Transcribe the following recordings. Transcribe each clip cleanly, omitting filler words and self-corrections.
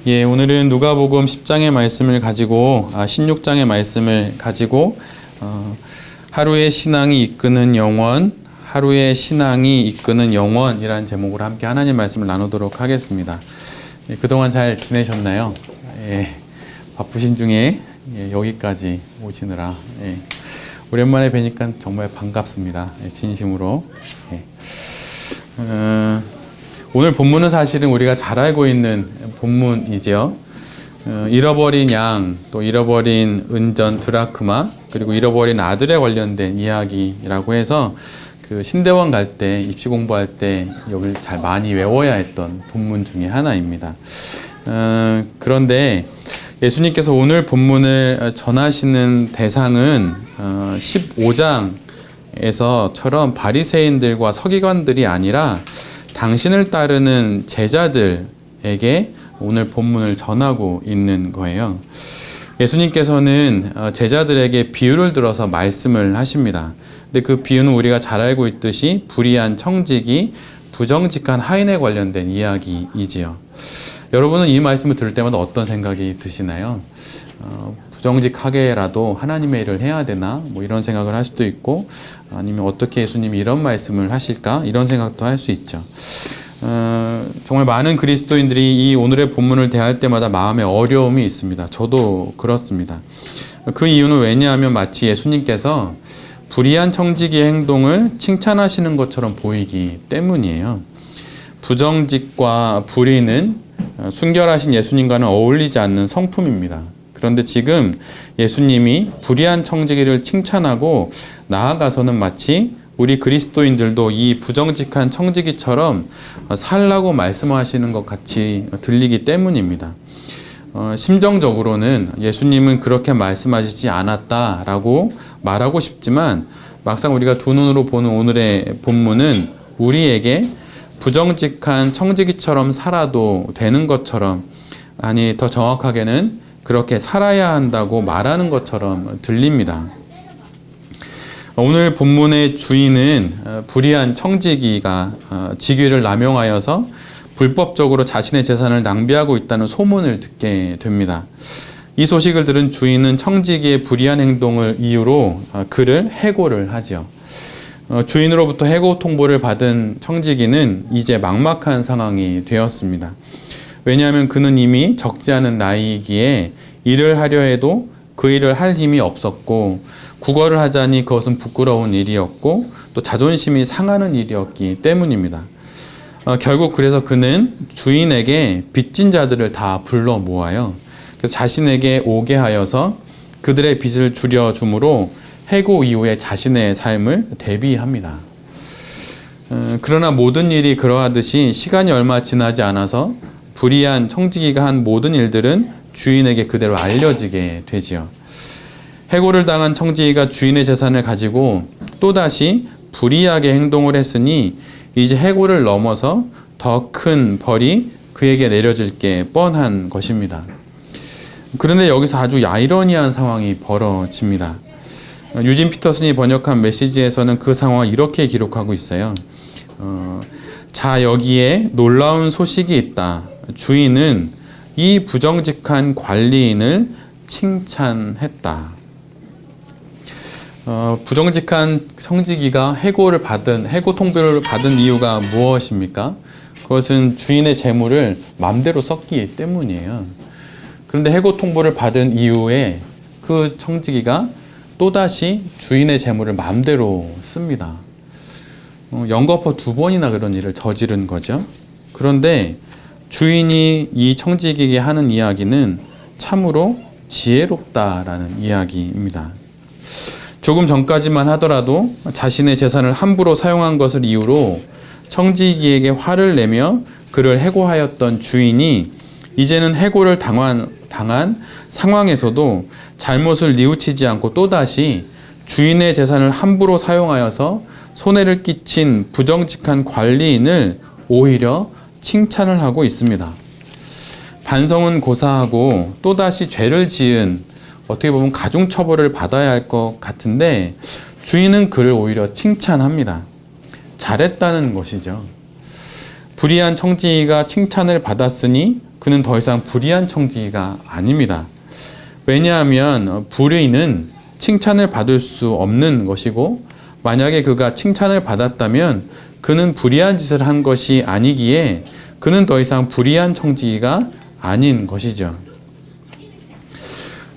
예, 오늘은 누가복음 10장의 말씀을 가지고 16장의 말씀을 가지고 하루의 신앙이 이끄는 영원, 하루의 신앙이 이끄는 영원이라는 제목으로 함께 하나님 말씀을 나누도록 하겠습니다. 예, 그동안 잘 지내셨나요? 예, 바쁘신 중에 여기까지 오시느라 오랜만에 뵈니까 정말 반갑습니다. 진심으로. 오늘 본문은 사실은 우리가 잘 알고 있는 본문이지요. 잃어버린 양, 또 잃어버린 은전 드라크마, 그리고 잃어버린 아들에 관련된 이야기라고 해서 그 신대원 갈 때, 입시 공부할 때 여기를 잘 많이 외워야 했던 본문 중에 하나입니다. 그런데 예수님께서 오늘 본문을 전하시는 대상은 15장에서처럼 바리새인들과 서기관들이 아니라 당신을 따르는 제자들에게 오늘 본문을 전하고 있는 거예요. 예수님께서는 제자들에게 비유를 들어서 말씀을 하십니다. 근데 그 비유는 우리가 잘 알고 있듯이 불의한 청지기, 부정직한 하인에 관련된 이야기이지요. 여러분은 이 말씀을 들을 때마다 어떤 생각이 드시나요? 부정직하게라도 하나님의 일을 해야 되나? 뭐 이런 생각을 할 수도 있고, 아니면 어떻게 예수님이 이런 말씀을 하실까? 이런 생각도 할 수 있죠. 정말 많은 그리스도인들이 이 오늘의 본문을 대할 때마다 마음에 어려움이 있습니다. 저도 그렇습니다. 그 이유는 왜냐하면 마치 예수님께서 불의한 청지기의 행동을 칭찬하시는 것처럼 보이기 때문이에요. 부정직과 불의는 순결하신 예수님과는 어울리지 않는 성품입니다. 그런데 지금 예수님이 불의한 청지기를 칭찬하고 나아가서는 마치 우리 그리스도인들도 이 부정직한 청지기처럼 살라고 말씀하시는 것 같이 들리기 때문입니다. 심정적으로는 예수님은 그렇게 말씀하시지 않았다라고 말하고 싶지만 막상 우리가 두 눈으로 보는 오늘의 본문은 우리에게 부정직한 청지기처럼 살아도 되는 것처럼, 아니 더 정확하게는 그렇게 살아야 한다고 말하는 것처럼 들립니다. 오늘 본문의 주인은 불의한 청지기가 직위를 남용하여서 불법적으로 자신의 재산을 낭비하고 있다는 소문을 듣게 됩니다. 이 소식을 들은 주인은 청지기의 불의한 행동을 이유로 그를 해고를 하지요. 주인으로부터 해고 통보를 받은 청지기는 이제 막막한 상황이 되었습니다. 왜냐하면 그는 이미 적지 않은 나이이기에 일을 하려 해도 그 일을 할 힘이 없었고, 구걸을 하자니 그것은 부끄러운 일이었고, 또 자존심이 상하는 일이었기 때문입니다. 결국 그래서 그는 주인에게 빚진 자들을 다 불러 모아요. 그래서 자신에게 오게 하여서 그들의 빚을 줄여줌으로 해고 이후에 자신의 삶을 대비합니다. 그러나 모든 일이 그러하듯이 시간이 얼마 지나지 않아서 불의한 청지기가 한 모든 일들은 주인에게 그대로 알려지게 되지요. 해고를 당한 청지기가 주인의 재산을 가지고 또다시 불의하게 행동을 했으니 이제 해고를 넘어서 더 큰 벌이 그에게 내려질 게 뻔한 것입니다. 그런데 여기서 아주 아이러니한 상황이 벌어집니다. 유진 피터슨이 번역한 메시지에서는 그 상황을 이렇게 기록하고 있어요. 자, 여기에 놀라운 소식이 있다. 주인은 이 부정직한 관리인을 칭찬했다. 부정직한 청지기가 해고 통보를 받은 이유가 무엇입니까? 그것은 주인의 재물을 마음대로 썼기 때문이에요. 그런데 해고 통보를 받은 이후에 그 청지기가 또다시 주인의 재물을 마음대로 씁니다. 연거푸 2번이나 그런 일을 저지른 거죠. 그런데 주인이 이 청지기에게 하는 이야기는 참으로 지혜롭다라는 이야기입니다. 조금 전까지만 하더라도 자신의 재산을 함부로 사용한 것을 이유로 청지기에게 화를 내며 그를 해고하였던 주인이 이제는 해고를 당한 상황에서도 잘못을 뉘우치지 않고 또다시 주인의 재산을 함부로 사용하여서 손해를 끼친 부정직한 관리인을 오히려 칭찬을 하고 있습니다. 반성은 고사하고 또다시 죄를 지은, 어떻게 보면 가중처벌을 받아야 할 것 같은데 주인은 그를 오히려 칭찬합니다. 잘했다는 것이죠. 불의한 청지기가 칭찬을 받았으니 그는 더 이상 불의한 청지기가 아닙니다. 왜냐하면 불의는 칭찬을 받을 수 없는 것이고, 만약에 그가 칭찬을 받았다면 그는 불의한 짓을 한 것이 아니기에 그는 더 이상 불의한 청지기가 아닌 것이죠.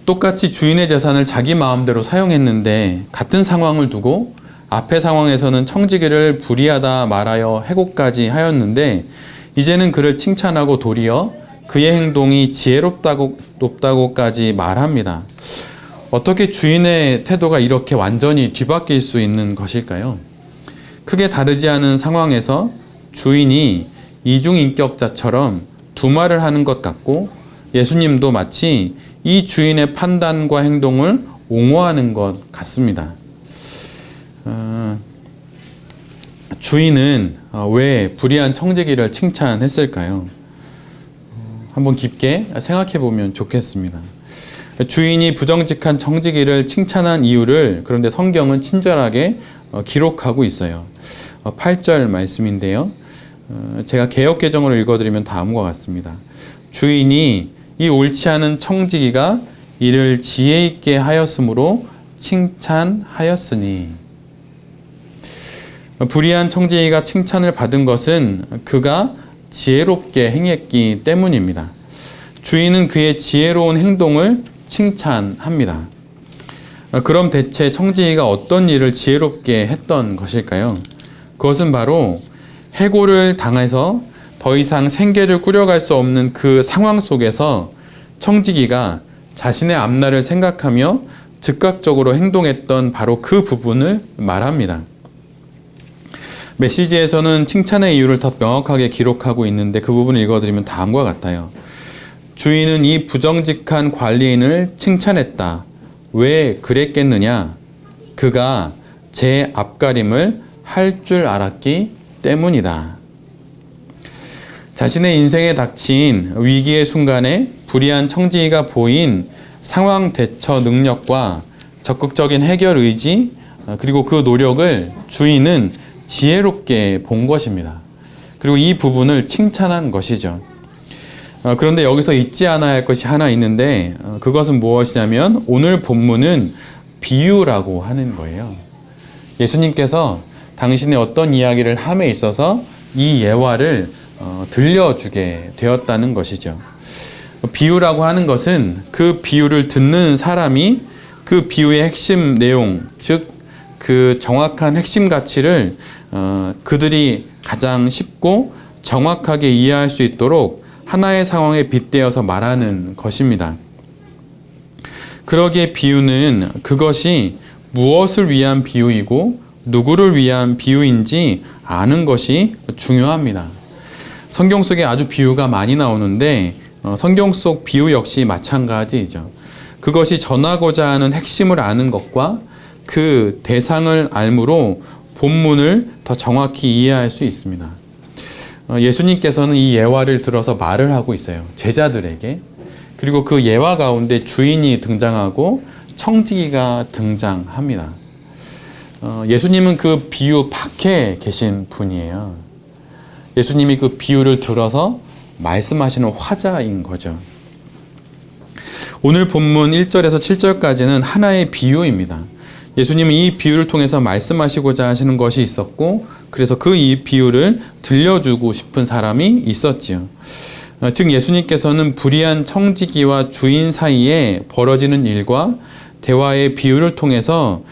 똑같이 주인의 재산을 자기 마음대로 사용했는데 같은 상황을 두고 앞의 상황에서는 청지기를 불의하다 말하여 해고까지 하였는데, 이제는 그를 칭찬하고 도리어 그의 행동이 지혜롭다고까지 말합니다. 어떻게 주인의 태도가 이렇게 완전히 뒤바뀔 수 있는 것일까요? 크게 다르지 않은 상황에서 주인이 이중인격자처럼 두 말을 하는 것 같고, 예수님도 마치 이 주인의 판단과 행동을 옹호하는 것 같습니다. 주인은 왜 불의한 청지기를 칭찬했을까요? 한번 깊게 생각해 보면 좋겠습니다. 주인이 부정직한 청지기를 칭찬한 이유를 그런데 성경은 친절하게 기록하고 있어요. 8절 말씀인데요. 제가 개역개정으로 읽어드리면 다음과 같습니다. 주인이 이 옳지 않은 청지기가 이를 지혜 있게 하였으므로 칭찬하였으니. 불의한 청지기가 칭찬을 받은 것은 그가 지혜롭게 행했기 때문입니다. 주인은 그의 지혜로운 행동을 칭찬합니다. 그럼 대체 청지기가 어떤 일을 지혜롭게 했던 것일까요? 그것은 바로 해고를 당해서 더 이상 생계를 꾸려갈 수 없는 그 상황 속에서 청지기가 자신의 앞날을 생각하며 즉각적으로 행동했던 바로 그 부분을 말합니다. 메시지에서는 칭찬의 이유를 더 명확하게 기록하고 있는데 그 부분을 읽어드리면 다음과 같아요. 주인은 이 부정직한 관리인을 칭찬했다. 왜 그랬겠느냐? 그가 제 앞가림을 할 줄 알았기 때문이다. 자신의 인생에 닥친 위기의 순간에 불의한 청지기가 보인 상황 대처 능력과 적극적인 해결 의지, 그리고 그 노력을 주인은 지혜롭게 본 것입니다. 그리고 이 부분을 칭찬한 것이죠. 그런데 여기서 잊지 않아야 할 것이 하나 있는데, 그것은 무엇이냐면 오늘 본문은 비유라고 하는 거예요. 예수님께서 당신의 어떤 이야기를 함에 있어서 이 예화를 들려주게 되었다는 것이죠. 비유라고 하는 것은 그 비유를 듣는 사람이 그 비유의 핵심 내용, 즉 그 정확한 핵심 가치를 그들이 가장 쉽고 정확하게 이해할 수 있도록 하나의 상황에 빗대어서 말하는 것입니다. 그러기에 비유는 그것이 무엇을 위한 비유이고 누구를 위한 비유인지 아는 것이 중요합니다. 성경 속에 아주 비유가 많이 나오는데 성경 속 비유 역시 마찬가지이죠. 그것이 전하고자 하는 핵심을 아는 것과 그 대상을 알므로 본문을 더 정확히 이해할 수 있습니다. 예수님께서는 이 예화를 들어서 말을 하고 있어요. 제자들에게. 그리고 그 예화 가운데 주인이 등장하고 청지기가 등장합니다. 예수님은 그 비유 밖에 계신 분이에요. 예수님이 그 비유를 들어서 말씀하시는 화자인 거죠. 오늘 본문 1절에서 7절까지는 하나의 비유입니다. 예수님은 이 비유를 통해서 말씀하시고자 하시는 것이 있었고, 그래서 그 이 비유를 들려주고 싶은 사람이 있었지요. 즉 예수님께서는 불의한 청지기와 주인 사이에 벌어지는 일과 대화의 비유를 통해서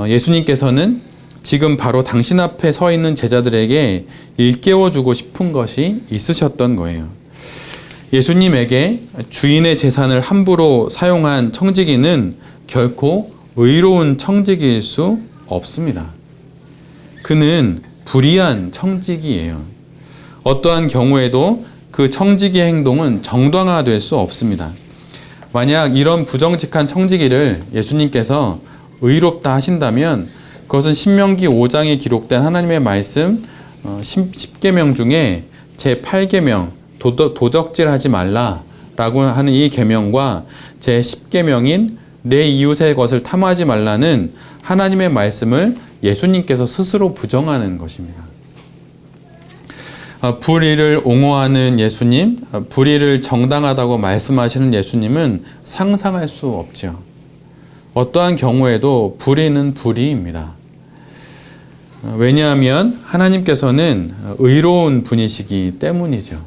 예수님께서는 지금 바로 당신 앞에 서 있는 제자들에게 일깨워주고 싶은 것이 있으셨던 거예요. 예수님에게 주인의 재산을 함부로 사용한 청지기는 결코 의로운 청지기일 수 없습니다. 그는 불의한 청지기예요. 어떠한 경우에도 그 청지기의 행동은 정당화될 수 없습니다. 만약 이런 부정직한 청지기를 예수님께서 의롭다 하신다면 그것은 신명기 5장에 기록된 하나님의 말씀 10계명 중에 제8계명 도적질하지 말라라고 하는 이 계명과 제10계명인 내 이웃의 것을 탐하지 말라는 하나님의 말씀을 예수님께서 스스로 부정하는 것입니다. 불의를 옹호하는 예수님, 불의를 정당하다고 말씀하시는 예수님은 상상할 수 없죠. 어떠한 경우에도 불의는 불의입니다. 왜냐하면 하나님께서는 의로운 분이시기 때문이죠.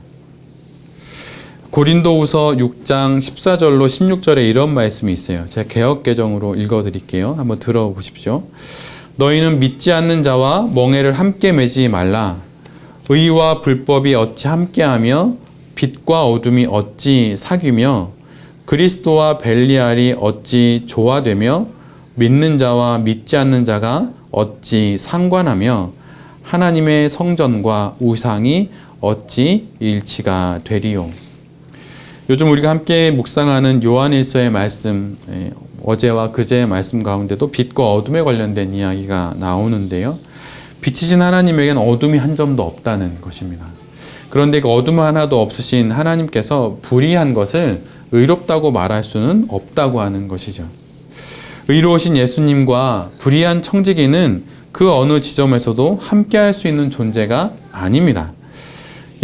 고린도후서 6장 14절로 16절에 이런 말씀이 있어요. 제가 개역개정으로 읽어드릴게요. 한번 들어보십시오. 너희는 믿지 않는 자와 멍에를 함께 매지 말라. 의와 불법이 어찌 함께하며 빛과 어둠이 어찌 사귀며 그리스도와 벨리알이 어찌 조화되며 믿는 자와 믿지 않는 자가 어찌 상관하며 하나님의 성전과 우상이 어찌 일치가 되리요. 요즘 우리가 함께 묵상하는 요한일서의 말씀, 어제와 그제의 말씀 가운데도 빛과 어둠에 관련된 이야기가 나오는데요. 빛이신 하나님에게는 어둠이 한 점도 없다는 것입니다. 그런데 그 어둠 하나도 없으신 하나님께서 불의한 것을 의롭다고 말할 수는 없다고 하는 것이죠. 의로우신 예수님과 불의한 청지기는 그 어느 지점에서도 함께할 수 있는 존재가 아닙니다.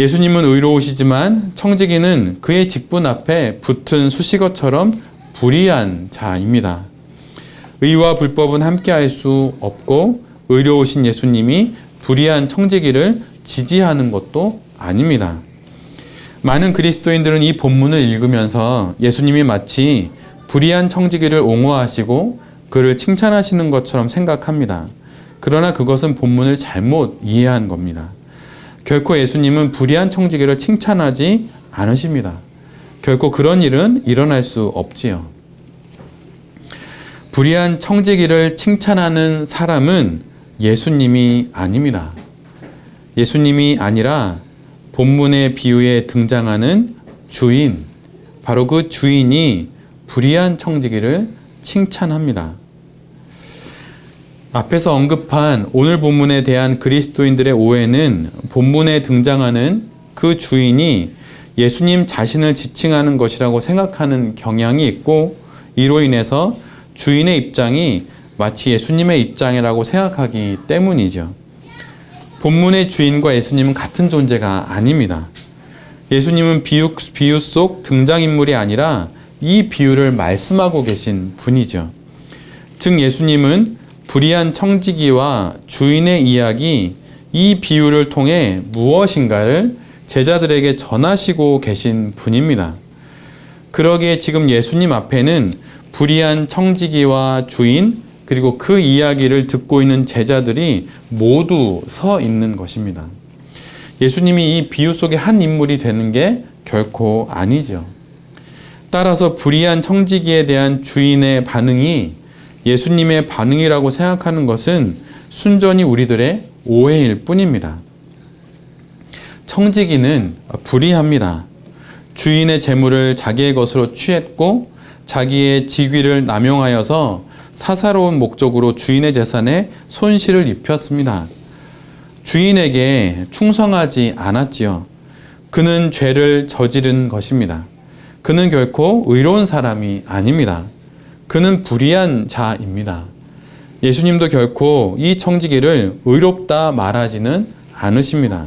예수님은 의로우시지만 청지기는 그의 직분 앞에 붙은 수식어처럼 불의한 자입니다. 의와 불법은 함께할 수 없고 의로우신 예수님이 불의한 청지기를 지지하는 것도 아닙니다. 많은 그리스도인들은 이 본문을 읽으면서 예수님이 마치 불의한 청지기를 옹호하시고 그를 칭찬하시는 것처럼 생각합니다. 그러나 그것은 본문을 잘못 이해한 겁니다. 결코 예수님은 불의한 청지기를 칭찬하지 않으십니다. 결코 그런 일은 일어날 수 없지요. 불의한 청지기를 칭찬하는 사람은 예수님이 아닙니다. 예수님이 아니라 본문의 비유에 등장하는 주인, 바로 그 주인이 불의한 청지기를 칭찬합니다. 앞에서 언급한 오늘 본문에 대한 그리스도인들의 오해는 본문에 등장하는 그 주인이 예수님 자신을 지칭하는 것이라고 생각하는 경향이 있고, 이로 인해서 주인의 입장이 마치 예수님의 입장이라고 생각하기 때문이죠. 본문의 주인과 예수님은 같은 존재가 아닙니다. 예수님은 비유 속 등장인물이 아니라 이 비유를 말씀하고 계신 분이죠. 즉 예수님은 불의한 청지기와 주인의 이야기, 이 비유를 통해 무엇인가를 제자들에게 전하시고 계신 분입니다. 그러기에 지금 예수님 앞에는 불의한 청지기와 주인, 그리고 그 이야기를 듣고 있는 제자들이 모두 서 있는 것입니다. 예수님이 이 비유 속의 한 인물이 되는 게 결코 아니죠. 따라서 불의한 청지기에 대한 주인의 반응이 예수님의 반응이라고 생각하는 것은 순전히 우리들의 오해일 뿐입니다. 청지기는 불의합니다. 주인의 재물을 자기의 것으로 취했고 자기의 직위를 남용하여서 사사로운 목적으로 주인의 재산에 손실을 입혔습니다. 주인에게 충성하지 않았지요. 그는 죄를 저지른 것입니다. 그는 결코 의로운 사람이 아닙니다. 그는 불의한 자입니다. 예수님도 결코 이 청지기를 의롭다 말하지는 않으십니다.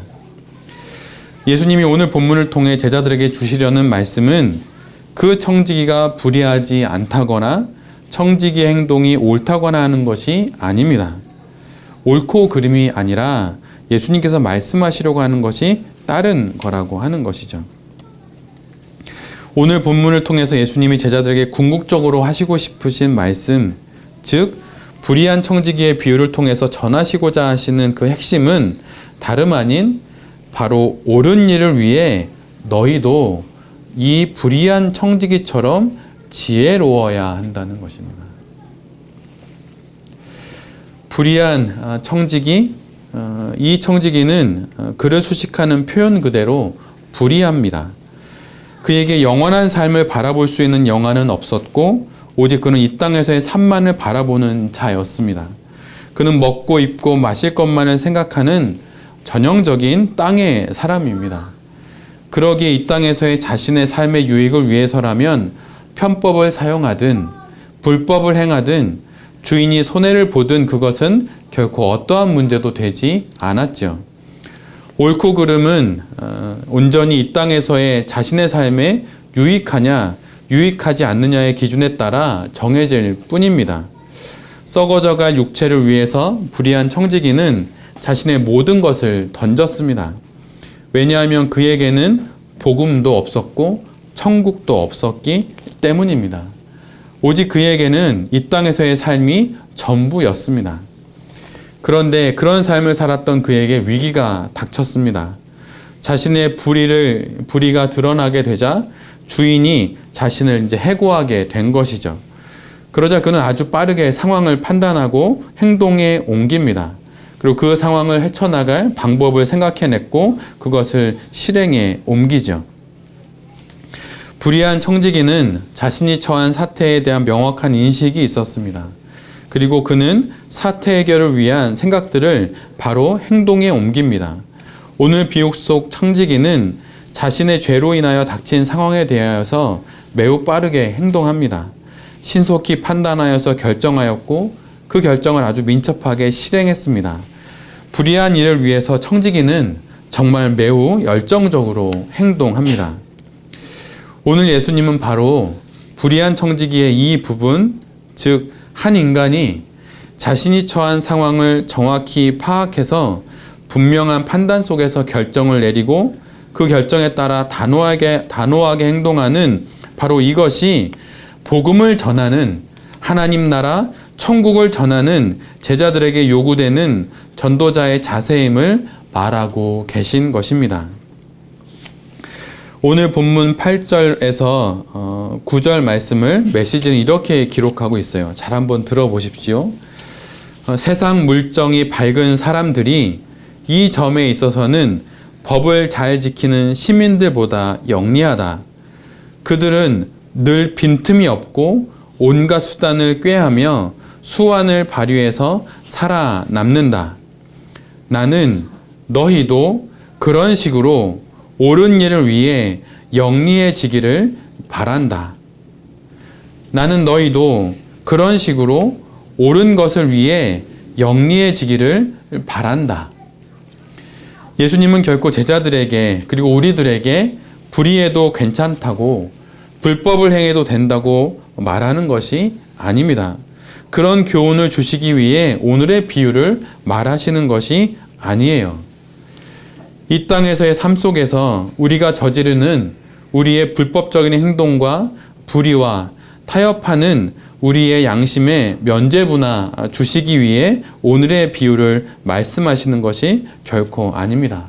예수님이 오늘 본문을 통해 제자들에게 주시려는 말씀은 그 청지기가 불의하지 않다거나 청지기의 행동이 옳다거나 하는 것이 아닙니다. 옳고 그름이 아니라 예수님께서 말씀하시려고 하는 것이 다른 거라고 하는 것이죠. 오늘 본문을 통해서 예수님이 제자들에게 궁극적으로 하시고 싶으신 말씀, 즉 불의한 청지기의 비유를 통해서 전하시고자 하시는 그 핵심은 다름 아닌 바로 옳은 일을 위해 너희도 이 불의한 청지기처럼 지혜로워야 한다는 것입니다. 불의한 청지기, 이 청지기는 그를 수식하는 표현 그대로 불의합니다. 그에게 영원한 삶을 바라볼 수 있는 영안은 없었고 오직 그는 이 땅에서의 삶만을 바라보는 자였습니다. 그는 먹고 입고 마실 것만을 생각하는 전형적인 땅의 사람입니다. 그러기에 이 땅에서의 자신의 삶의 유익을 위해서라면 편법을 사용하든 불법을 행하든 주인이 손해를 보든 그것은 결코 어떠한 문제도 되지 않았죠. 옳고 그름은 온전히 이 땅에서의 자신의 삶에 유익하냐 유익하지 않느냐의 기준에 따라 정해질 뿐입니다. 썩어져갈 육체를 위해서 불의한 청지기는 자신의 모든 것을 던졌습니다. 왜냐하면 그에게는 복음도 없었고 천국도 없었기 때문입니다. 오직 그에게는 이 땅에서의 삶이 전부였습니다. 그런데 그런 삶을 살았던 그에게 위기가 닥쳤습니다. 자신의 불의가 드러나게 되자 주인이 자신을 이제 해고하게 된 것이죠. 그러자 그는 아주 빠르게 상황을 판단하고 행동에 옮깁니다. 그리고 그 상황을 헤쳐나갈 방법을 생각해냈고 그것을 실행에 옮기죠. 불의한 청지기는 자신이 처한 사태에 대한 명확한 인식이 있었습니다. 그리고 그는 사태 해결을 위한 생각들을 바로 행동에 옮깁니다. 오늘 비옥 속 청지기는 자신의 죄로 인하여 닥친 상황에 대하여서 매우 빠르게 행동합니다. 신속히 판단하여서 결정하였고 그 결정을 아주 민첩하게 실행했습니다. 불의한 일을 위해서 청지기는 정말 매우 열정적으로 행동합니다. 오늘 예수님은 바로 불의한 청지기의 이 부분, 즉 한 인간이 자신이 처한 상황을 정확히 파악해서 분명한 판단 속에서 결정을 내리고 그 결정에 따라 단호하게 행동하는 바로 이것이 복음을 전하는 하나님 나라 천국을 전하는 제자들에게 요구되는 전도자의 자세임을 말하고 계신 것입니다. 오늘 본문 8절에서 9절 말씀을 메시지는 이렇게 기록하고 있어요. 잘 한번 들어보십시오. 세상 물정이 밝은 사람들이 이 점에 있어서는 법을 잘 지키는 시민들보다 영리하다. 그들은 늘 빈틈이 없고 온갖 수단을 꾀하며 수완을 발휘해서 살아남는다. 나는 너희도 그런 식으로 옳은 일을 위해 영리해지기를 바란다. 나는 너희도 그런 식으로 옳은 것을 위해 영리해지기를 바란다. 예수님은 결코 제자들에게 그리고 우리들에게 불의해도 괜찮다고 불법을 행해도 된다고 말하는 것이 아닙니다. 그런 교훈을 주시기 위해 오늘의 비유를 말하시는 것이 아니에요. 이 땅에서의 삶 속에서 우리가 저지르는 우리의 불법적인 행동과 불의와 타협하는 우리의 양심에 면죄부나 주시기 위해 오늘의 비유를 말씀하시는 것이 결코 아닙니다.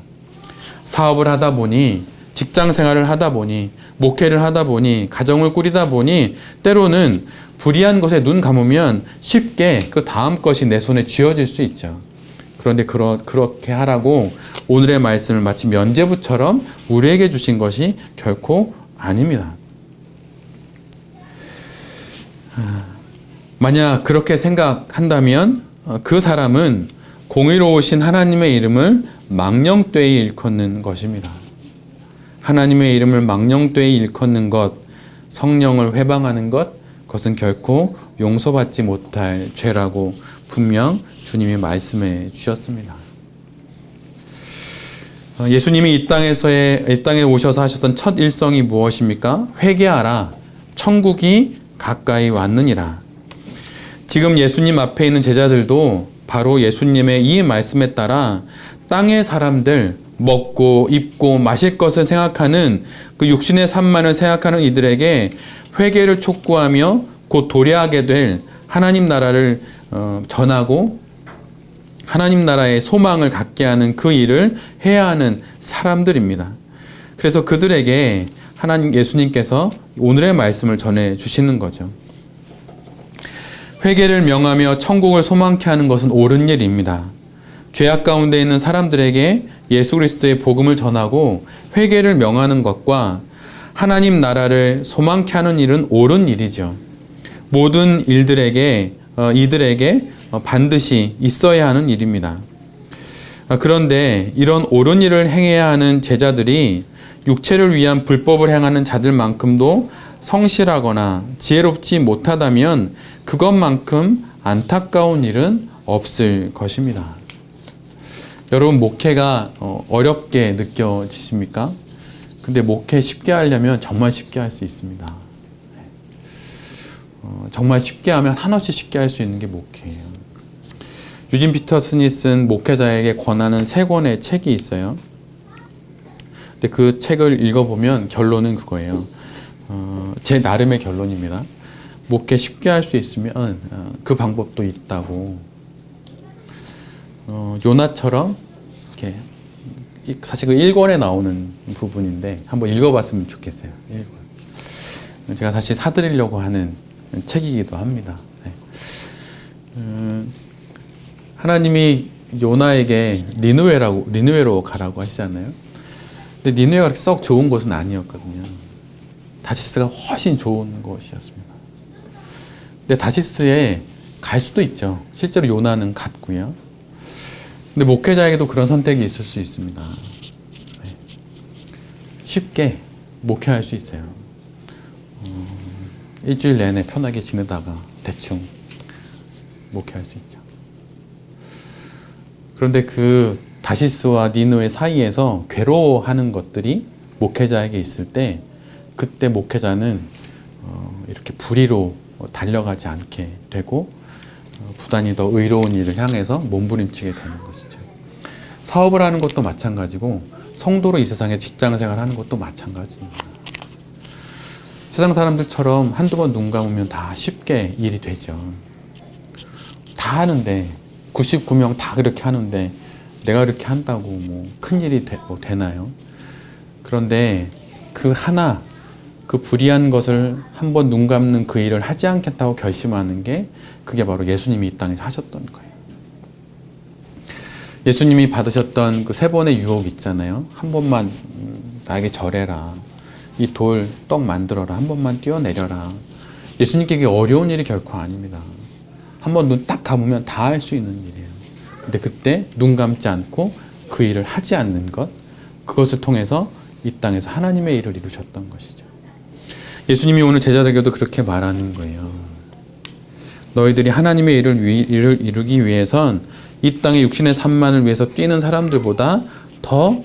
사업을 하다 보니, 직장 생활을 하다 보니, 목회를 하다 보니, 가정을 꾸리다 보니 때로는 불의한 것에 눈 감으면 쉽게 그 다음 것이 내 손에 쥐어질 수 있죠. 그런데 그렇게 하라고 오늘의 말씀을 마치 면죄부처럼 우리에게 주신 것이 결코 아닙니다. 만약 그렇게 생각한다면 그 사람은 공의로우신 하나님의 이름을 망령되이 일컫는 것입니다. 하나님의 이름을 망령되이 일컫는 것, 성령을 회방하는 것, 그것은 결코 용서받지 못할 죄라고 분명 주님이 말씀해 주셨습니다. 예수님이 이 땅에 오셔서 하셨던 첫 일성이 무엇입니까? 회개하라. 천국이 가까이 왔느니라. 지금 예수님 앞에 있는 제자들도 바로 예수님의 이 말씀에 따라 땅의 사람들, 먹고 입고 마실 것을 생각하는 그 육신의 삶만을 생각하는 이들에게 회개를 촉구하며 곧 도래하게 될 하나님 나라를 전하고 하나님 나라의 소망을 갖게 하는 그 일을 해야 하는 사람들입니다. 그래서 그들에게 하나님 예수님께서 오늘의 말씀을 전해 주시는 거죠. 회개를 명하며 천국을 소망케 하는 것은 옳은 일입니다. 죄악 가운데 있는 사람들에게 예수 그리스도의 복음을 전하고 회개를 명하는 것과 하나님 나라를 소망케 하는 일은 옳은 일이죠. 모든 이들에게 반드시 있어야 하는 일입니다. 그런데 이런 옳은 일을 행해야 하는 제자들이 육체를 위한 불법을 행하는 자들만큼도 성실하거나 지혜롭지 못하다면 그것만큼 안타까운 일은 없을 것입니다. 여러분 목회가 어렵게 느껴지십니까? 근데 목회 쉽게 하려면 정말 쉽게 할 수 있습니다. 정말 쉽게 하면 한없이 쉽게 할 수 있는 게 목회예요. 유진 피터슨이 쓴 목회자에게 권하는 3권의 책이 있어요. 근데 그 책을 읽어보면 결론은 그거예요. 제 나름의 결론입니다. 목회 쉽게 할 수 있으면 그 방법도 있다고. 요나처럼 이렇게 사실 그 1권에 나오는 부분인데 한번 읽어봤으면 좋겠어요. 1권. 제가 사실 사드리려고 하는 책이기도 합니다. 하나님이 요나에게 니느웨로 가라고 하시잖아요. 근데 니느웨가 그렇게 썩 좋은 곳은 아니었거든요. 다시스가 훨씬 좋은 곳이었습니다. 근데 다시스에 갈 수도 있죠. 실제로 요나는 갔고요. 근데 목회자에게도 그런 선택이 있을 수 있습니다. 쉽게 목회할 수 있어요. 일주일 내내 편하게 지내다가 대충 목회할 수 있죠. 그런데 그 다시스와 니느웨 사이에서 괴로워하는 것들이 목회자에게 있을 때 그때 목회자는 이렇게 불의로 달려가지 않게 되고 부단히 더 의로운 일을 향해서 몸부림치게 되는 것이죠. 사업을 하는 것도 마찬가지고 성도로 이 세상에 직장생활 하는 것도 마찬가지입니다. 세상 사람들처럼 한두 번 눈 감으면 다 쉽게 일이 되죠. 다 하는데 99명 다 그렇게 하는데 내가 그렇게 한다고 뭐 큰일이 되나요? 그런데 그 하나 그 불의한 것을 한번 눈 감는 그 일을 하지 않겠다고 결심하는 게 그게 바로 예수님이 이 땅에서 하셨던 거예요. 예수님이 받으셨던 그 3번의 유혹 있잖아요. 한 번만 나에게 절해라. 이 돌 떡 만들어라. 한 번만 뛰어내려라. 예수님께 이게 어려운 일이 결코 아닙니다. 한 번 눈 딱 감으면 다 할 수 있는 일이에요. 근데 그때 눈 감지 않고 그 일을 하지 않는 것, 그것을 통해서 이 땅에서 하나님의 일을 이루셨던 것이죠. 예수님이 오늘 제자들에게도 그렇게 말하는 거예요. 너희들이 하나님의 일을 이루기 위해선 이 땅의 육신의 산만을 위해서 뛰는 사람들보다 더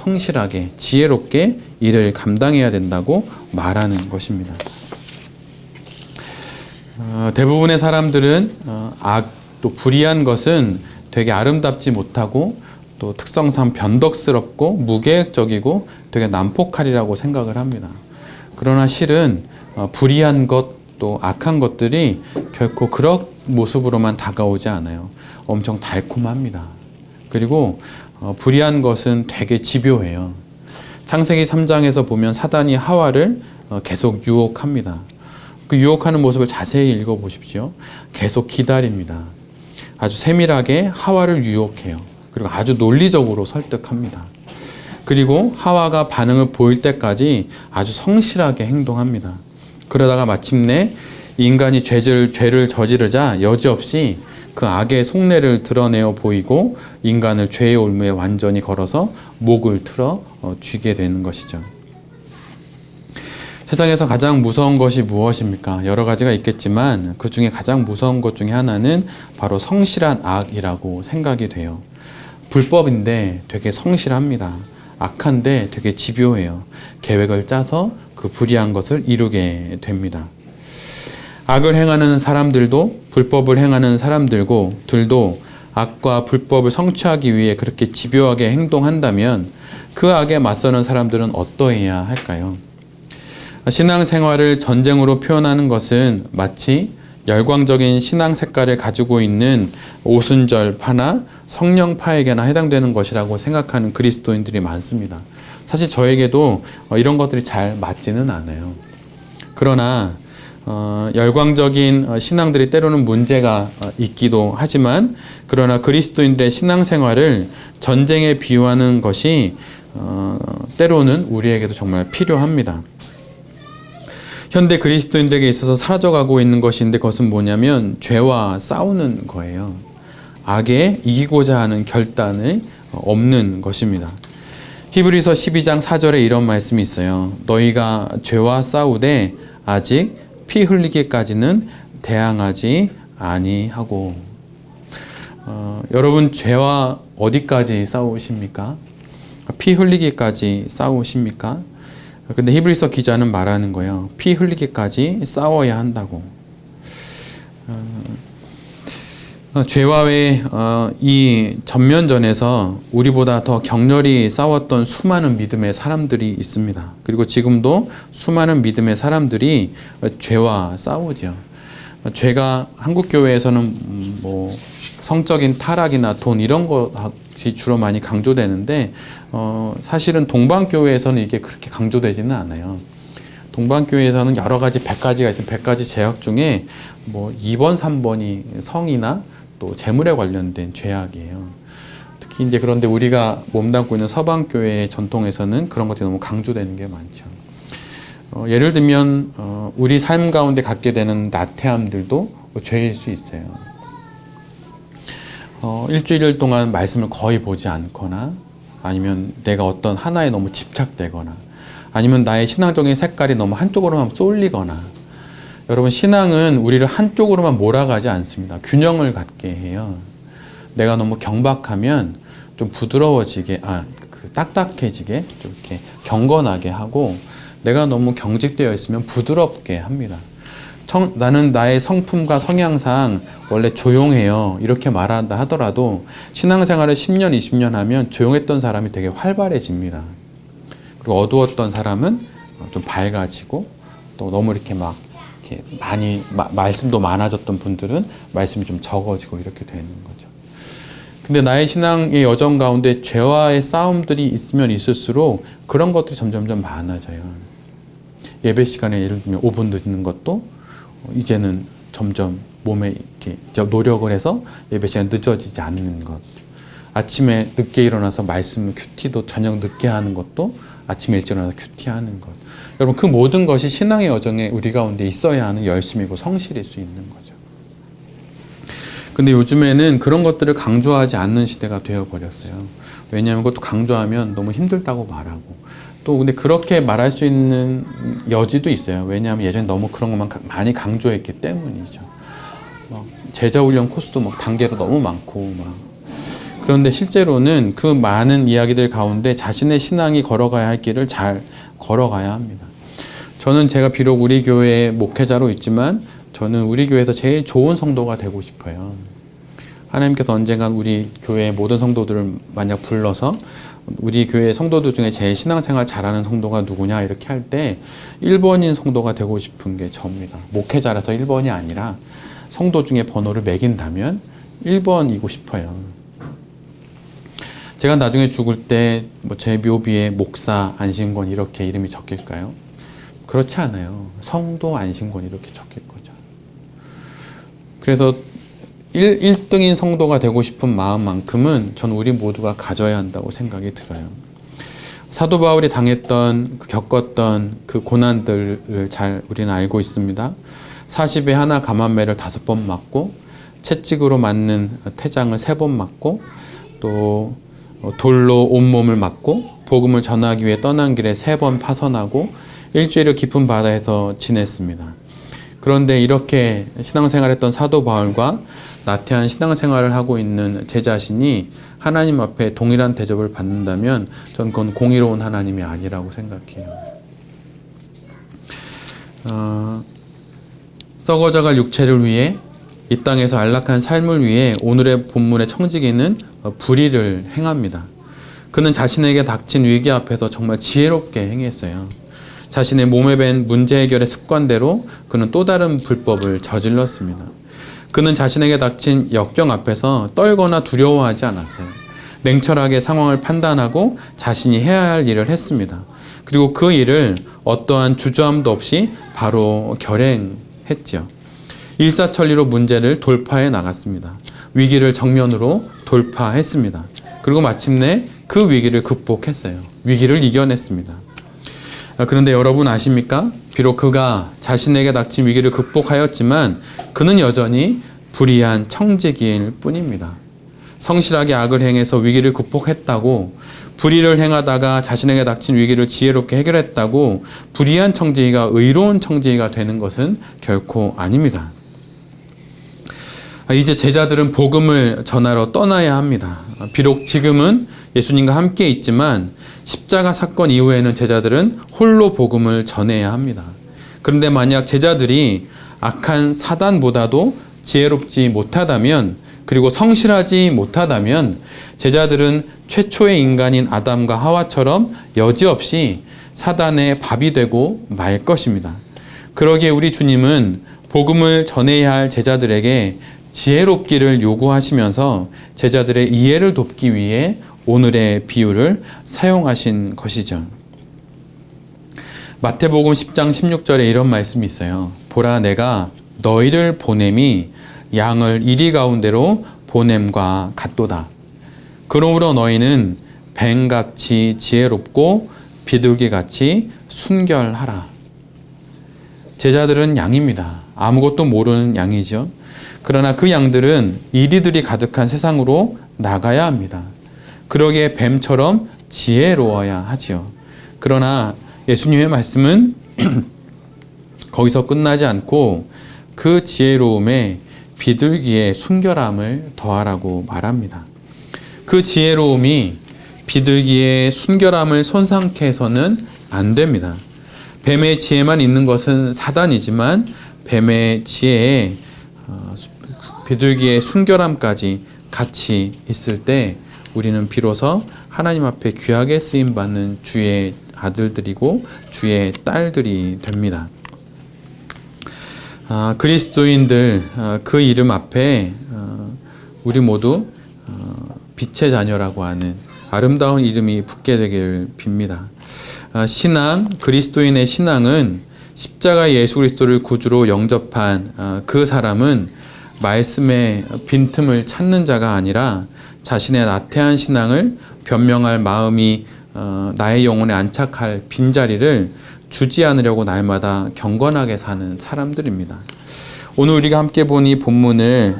성실하게 지혜롭게 일을 감당해야 된다고 말하는 것입니다. 대부분의 사람들은 또 불의한 것은 되게 아름답지 못하고 또 특성상 변덕스럽고 무계획적이고 되게 난폭하리라고 생각을 합니다. 그러나 실은 불의한 것 또 악한 것들이 결코 그런 모습으로만 다가오지 않아요. 엄청 달콤합니다. 그리고 불의한 것은 되게 집요해요. 창세기 3장에서 보면 사단이 하와를 계속 유혹합니다. 그 유혹하는 모습을 자세히 읽어보십시오. 계속 기다립니다. 아주 세밀하게 하와를 유혹해요. 그리고 아주 논리적으로 설득합니다. 그리고 하와가 반응을 보일 때까지 아주 성실하게 행동합니다. 그러다가 마침내 인간이 죄를 저지르자 여지없이 그 악의 속내를 드러내어 보이고 인간을 죄의 올무에 완전히 걸어서 목을 틀어 쥐게 되는 것이죠. 세상에서 가장 무서운 것이 무엇입니까? 여러 가지가 있겠지만 그 중에 가장 무서운 것 중에 하나는 바로 성실한 악이라고 생각이 돼요. 불법인데 되게 성실합니다. 악한데 되게 집요해요. 계획을 짜서 그 불의한 것을 이루게 됩니다. 악을 행하는 사람들도 불법을 행하는 사람들도 악과 불법을 성취하기 위해 그렇게 집요하게 행동한다면 그 악에 맞서는 사람들은 어떠해야 할까요? 신앙생활을 전쟁으로 표현하는 것은 마치 열광적인 신앙 색깔을 가지고 있는 오순절파나 성령파에게나 해당되는 것이라고 생각하는 그리스도인들이 많습니다. 사실 저에게도 이런 것들이 잘 맞지는 않아요. 그러나 열광적인 신앙들이 때로는 문제가 있기도 하지만 그러나 그리스도인들의 신앙생활을 전쟁에 비유하는 것이 때로는 우리에게도 정말 필요합니다. 현대 그리스도인들에게 있어서 사라져가고 있는 것인데 그것은 뭐냐면 죄와 싸우는 거예요. 악에 이기고자 하는 결단이 없는 것입니다. 히브리서 12장 4절에 이런 말씀이 있어요. 너희가 죄와 싸우되 아직 피 흘리기까지는 대항하지 아니하고. 여러분 죄와 어디까지 싸우십니까? 피 흘리기까지 싸우십니까? 근데 히브리서 기자는 말하는 거예요. 피 흘리기까지 싸워야 한다고. 죄와의 이 전면전에서 우리보다 더 격렬히 싸웠던 수많은 믿음의 사람들이 있습니다. 그리고 지금도 수많은 믿음의 사람들이 죄와 싸우죠. 죄가 한국 교회에서는 뭐 성적인 타락이나 돈 이런 것이 주로 많이 강조되는데 사실은 동방교회에서는 이게 그렇게 강조되지는 않아요. 동방교회에서는 여러 가지 100가지가 있어요. 100가지 죄악 중에 뭐 2번, 3번이 성이나 또 재물에 관련된 죄악이에요. 특히 이제 그런데 우리가 몸담고 있는 서방교회의 전통에서는 그런 것들이 너무 강조되는 게 많죠. 예를 들면 우리 삶 가운데 갖게 되는 나태함들도 죄일 수 있어요. 일주일 동안 말씀을 거의 보지 않거나 아니면 내가 어떤 하나에 너무 집착되거나 아니면 나의 신앙적인 색깔이 너무 한쪽으로만 쏠리거나 여러분 신앙은 우리를 한쪽으로만 몰아가지 않습니다. 균형을 갖게 해요. 내가 너무 경박하면 좀 부드러워지게 딱딱해지게 좀 이렇게 경건하게 하고 내가 너무 경직되어 있으면 부드럽게 합니다. 나는 나의 성품과 성향상 원래 조용해요. 이렇게 말한다 하더라도 신앙생활을 10년, 20년 하면 조용했던 사람이 되게 활발해집니다. 그리고 어두웠던 사람은 좀 밝아지고 또 너무 이렇게 막 이렇게 많이 말씀도 많아졌던 분들은 말씀이 좀 적어지고 이렇게 되는 거죠. 근데 나의 신앙의 여정 가운데 죄와의 싸움들이 있으면 있을수록 그런 것들이 점점점 많아져요. 예배 시간에 예를 들면 5분 늦는 것도 이제는 점점 몸에 이렇게 노력을 해서 예배 시간 늦어지지 않는 것. 아침에 늦게 일어나서 말씀 큐티도 저녁 늦게 하는 것도 아침에 일찍 일어나서 큐티하는 것. 여러분 그 모든 것이 신앙의 여정에 우리 가운데 있어야 하는 열심이고 성실일 수 있는 거죠. 근데 요즘에는 그런 것들을 강조하지 않는 시대가 되어버렸어요. 왜냐하면 그것도 강조하면 너무 힘들다고 말하고 또 근데 그렇게 말할 수 있는 여지도 있어요. 왜냐하면 예전에 너무 그런 것만 많이 강조했기 때문이죠. 막 제자훈련 코스도 막 단계로 너무 많고 막 그런데 실제로는 그 많은 이야기들 가운데 자신의 신앙이 걸어가야 할 길을 잘 걸어가야 합니다. 저는 제가 비록 우리 교회의 목회자로 있지만 저는 우리 교회에서 제일 좋은 성도가 되고 싶어요. 하나님께서 언젠간 우리 교회의 모든 성도들을 만약 불러서 우리 교회 성도들 중에 제일 신앙생활 잘하는 성도가 누구냐 이렇게 할 때 1번인 성도가 되고 싶은 게 저입니다. 목회자라서 1번이 아니라 성도 중에 번호를 매긴다면 1번이고 싶어요. 제가 나중에 죽을 때 뭐 제 묘비에 목사 안신권 이렇게 이름이 적힐까요? 그렇지 않아요. 성도 안신권 이렇게 적힐 거죠. 그래서 1등인 성도가 되고 싶은 마음만큼은 전 우리 모두가 가져야 한다고 생각이 들어요. 사도 바울이 당했던 겪었던 그 고난들을 잘 우리는 알고 있습니다. 40에 하나 감한매를 5번 맞고 채찍으로 맞는 태장을 3번 맞고 또 돌로 온몸을 맞고 복음을 전하기 위해 떠난 길에 3번 파선하고 일주일을 깊은 바다에서 지냈습니다. 그런데 이렇게 신앙생활했던 사도 바울과 나태한 신앙생활을 하고 있는 제 자신이 하나님 앞에 동일한 대접을 받는다면 전 그건 공의로운 하나님이 아니라고 생각해요. 썩어져갈 육체를 위해 이 땅에서 안락한 삶을 위해 오늘의 본문의 청지기는 불의를 행합니다. 그는 자신에게 닥친 위기 앞에서 정말 지혜롭게 행했어요. 자신의 몸에 밴 문제 해결의 습관대로 그는 또 다른 불법을 저질렀습니다. 그는 자신에게 닥친 역경 앞에서 떨거나 두려워하지 않았어요. 냉철하게 상황을 판단하고 자신이 해야 할 일을 했습니다. 그리고 그 일을 어떠한 주저함도 없이 바로 결행했죠. 일사천리로 문제를 돌파해 나갔습니다. 위기를 정면으로 돌파했습니다. 그리고 마침내 그 위기를 극복했어요. 위기를 이겨냈습니다. 그런데 여러분 아십니까? 비록 그가 자신에게 닥친 위기를 극복하였지만 그는 여전히 불의한 청지기일 뿐입니다. 성실하게 악을 행해서 위기를 극복했다고 불의를 행하다가 자신에게 닥친 위기를 지혜롭게 해결했다고 불의한 청지기가 의로운 청지기가 되는 것은 결코 아닙니다. 이제 제자들은 복음을 전하러 떠나야 합니다. 비록 지금은 예수님과 함께 있지만 십자가 사건 이후에는 제자들은 홀로 복음을 전해야 합니다. 그런데 만약 제자들이 악한 사단보다도 지혜롭지 못하다면, 그리고 성실하지 못하다면 제자들은 최초의 인간인 아담과 하와처럼 여지없이 사단의 밥이 되고 말 것입니다. 그러기에 우리 주님은 복음을 전해야 할 제자들에게 지혜롭기를 요구하시면서 제자들의 이해를 돕기 위해 오늘의 비유를 사용하신 것이죠. 마태복음 10장 16절에 이런 말씀이 있어요. 보라, 내가 너희를 보냄이 양을 이리 가운데로 보냄과 같도다. 그러므로 너희는 뱀같이 지혜롭고 비둘기같이 순결하라. 제자들은 양입니다. 아무것도 모르는 양이죠. 그러나 그 양들은 이리들이 가득한 세상으로 나가야 합니다. 그러기에 뱀처럼 지혜로워야 하지요. 그러나 예수님의 말씀은 거기서 끝나지 않고 그 지혜로움에 비둘기의 순결함을 더하라고 말합니다. 그 지혜로움이 비둘기의 순결함을 손상케 해서는 안 됩니다. 뱀의 지혜만 있는 것은 사단이지만 뱀의 지혜에 비둘기의 순결함까지 같이 있을 때 우리는 비로소 하나님 앞에 귀하게 쓰임받는 주의 아들들이고 주의 딸들이 됩니다. 그리스도인들 그 이름 앞에 우리 모두 빛의 자녀라고 하는 아름다운 이름이 붙게 되기를 빕니다. 신앙, 그리스도인의 신앙은 십자가 예수 그리스도를 구주로 영접한 그 사람은 말씀의 빈틈을 찾는 자가 아니라 자신의 나태한 신앙을 변명할 마음이 나의 영혼에 안착할 빈자리를 주지 않으려고 날마다 경건하게 사는 사람들입니다. 오늘 우리가 함께 본 이 본문을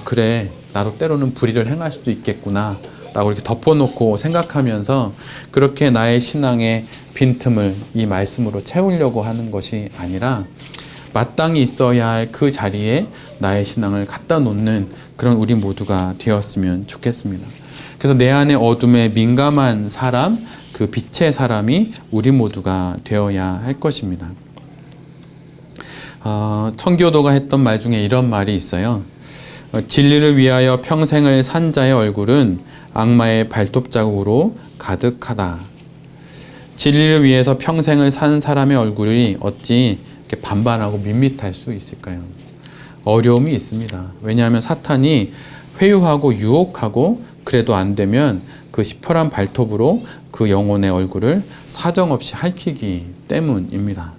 그래, 나도 때로는 불의를 행할 수도 있겠구나 라고 이렇게 덮어놓고 생각하면서 그렇게 나의 신앙의 빈틈을 이 말씀으로 채우려고 하는 것이 아니라 마땅히 있어야 할 그 자리에 나의 신앙을 갖다 놓는 그런 우리 모두가 되었으면 좋겠습니다. 그래서 내 안의 어둠에 민감한 사람, 그 빛의 사람이 우리 모두가 되어야 할 것입니다. 청교도가 했던 말 중에 이런 말이 있어요. 진리를 위하여 평생을 산 자의 얼굴은 악마의 발톱 자국으로 가득하다. 진리를 위해서 평생을 산 사람의 얼굴이 어찌 이렇게 반반하고 밋밋할 수 있을까요? 어려움이 있습니다. 왜냐하면 사탄이 회유하고 유혹하고 그래도 안 되면 그 시퍼런 발톱으로 그 영혼의 얼굴을 사정없이 핥히기 때문입니다.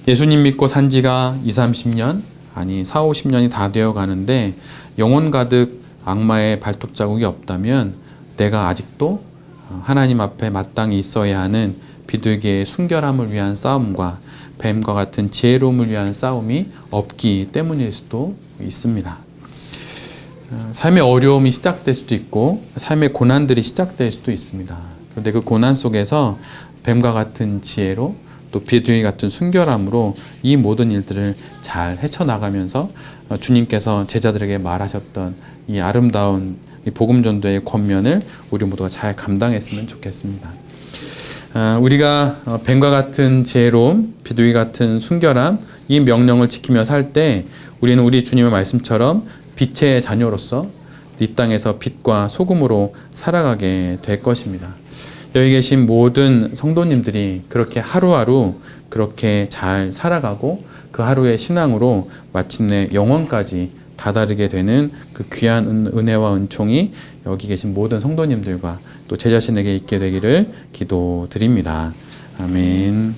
예수님 믿고 산 지가 20-30년, 아니 40-50년이 다 되어 가는데 영혼 가득 악마의 발톱 자국이 없다면 내가 아직도 하나님 앞에 마땅히 있어야 하는 비둘기의 순결함을 위한 싸움과 뱀과 같은 지혜로움을 위한 싸움이 없기 때문일 수도 있습니다. 삶의 어려움이 시작될 수도 있고 삶의 고난들이 시작될 수도 있습니다. 그런데 그 고난 속에서 뱀과 같은 지혜로 또 비둘기 같은 순결함으로 이 모든 일들을 잘 헤쳐나가면서 주님께서 제자들에게 말하셨던 이 아름다운 이 복음 전도의 권면을 우리 모두가 잘 감당했으면 좋겠습니다. 우리가 뱀과 같은 지혜로움, 비둘기 같은 순결함, 이 명령을 지키며 살 때 우리는 우리 주님의 말씀처럼 빛의 자녀로서 이 땅에서 빛과 소금으로 살아가게 될 것입니다. 여기 계신 모든 성도님들이 그렇게 하루하루 그렇게 잘 살아가고 그 하루의 신앙으로 마침내 영원까지 다다르게 되는 그 귀한 은혜와 은총이 여기 계신 모든 성도님들과 또 제 자신에게 있게 되기를 기도드립니다. 아멘.